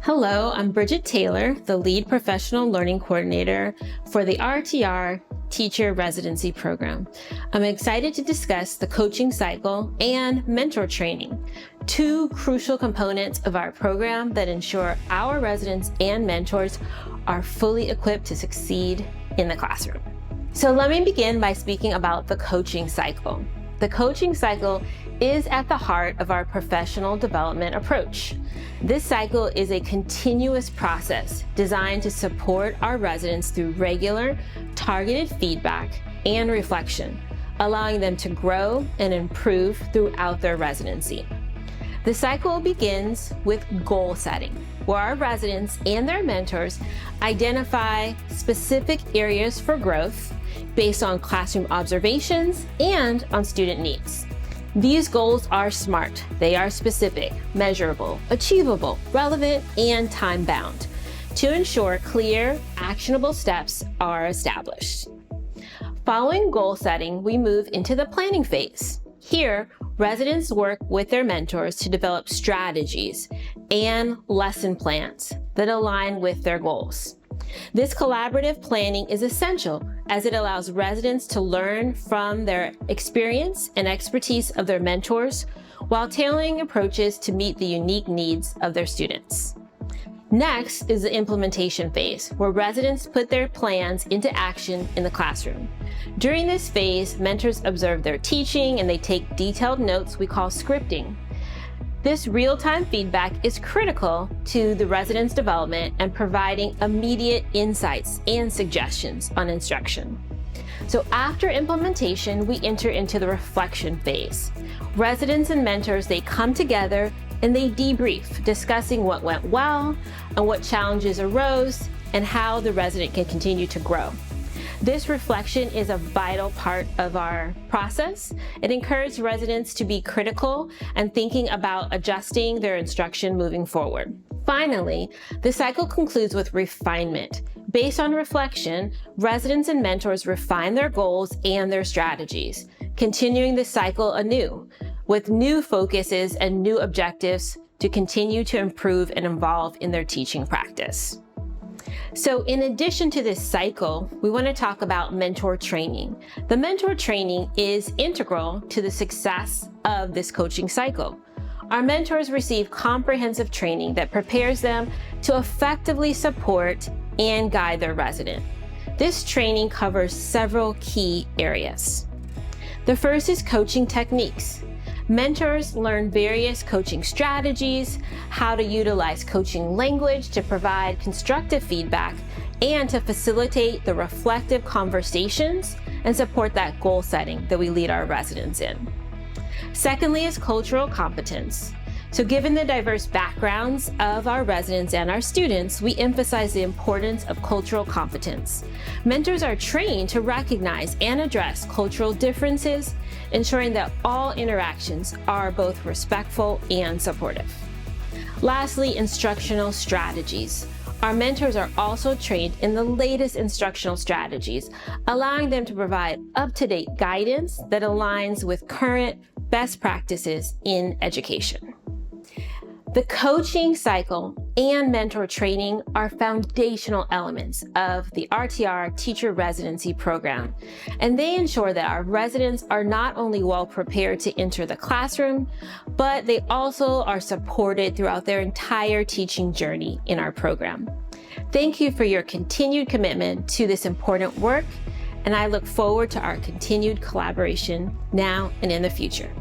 Hello, I'm Bridget Taylor, the lead professional learning coordinator for the RTR Teacher Residency program. I'm excited to discuss the coaching cycle and mentor training, two crucial components of our program that ensure our residents and mentors are fully equipped to succeed in the classroom. So let me begin by speaking about the coaching cycle. The coaching cycle is at the heart of our professional development approach. This cycle is a continuous process designed to support our residents through regular, targeted feedback and reflection, allowing them to grow and improve throughout their residency. The cycle begins with goal setting, where our residents and their mentors identify specific areas for growth based on classroom observations and on student needs. These goals are SMART. They are specific, measurable, achievable, relevant, and time-bound to ensure clear, actionable steps are established. Following goal setting, we move into the planning phase. Here, residents work with their mentors to develop strategies and lesson plans that align with their goals. This collaborative planning is essential as it allows residents to learn from their experience and expertise of their mentors while tailoring approaches to meet the unique needs of their students. Next is the implementation phase, where residents put their plans into action in the classroom. During this phase, mentors observe their teaching and they take detailed notes we call scripting. This real-time feedback is critical to the residents' development and providing immediate insights and suggestions on instruction. So after implementation, we enter into the reflection phase. Residents and mentors, they come together and they debrief, discussing what went well and what challenges arose and how the resident can continue to grow. This reflection is a vital part of our process. It encourages residents to be critical and thinking about adjusting their instruction moving forward. Finally, the cycle concludes with refinement. Based on reflection, residents and mentors refine their goals and their strategies, continuing the cycle anew with new focuses and new objectives to continue to improve and evolve in their teaching practice. So in addition to this cycle, we want to talk about mentor training. The mentor training is integral to the success of this coaching cycle. Our mentors receive comprehensive training that prepares them to effectively support and guide their resident. This training covers several key areas. The first is coaching techniques. Mentors learn various coaching strategies, how to utilize coaching language to provide constructive feedback, and to facilitate the reflective conversations and support that goal setting that we lead our residents in. Secondly is cultural competence. So given the diverse backgrounds of our residents and our students, we emphasize the importance of cultural competence. Mentors are trained to recognize and address cultural differences, ensuring that all interactions are both respectful and supportive. Lastly, instructional strategies. Our mentors are also trained in the latest instructional strategies, allowing them to provide up-to-date guidance that aligns with current best practices in education. The coaching cycle and mentor training are foundational elements of the RTR Teacher Residency program, and they ensure that our residents are not only well prepared to enter the classroom, but they also are supported throughout their entire teaching journey in our program. Thank you for your continued commitment to this important work, and I look forward to our continued collaboration now and in the future.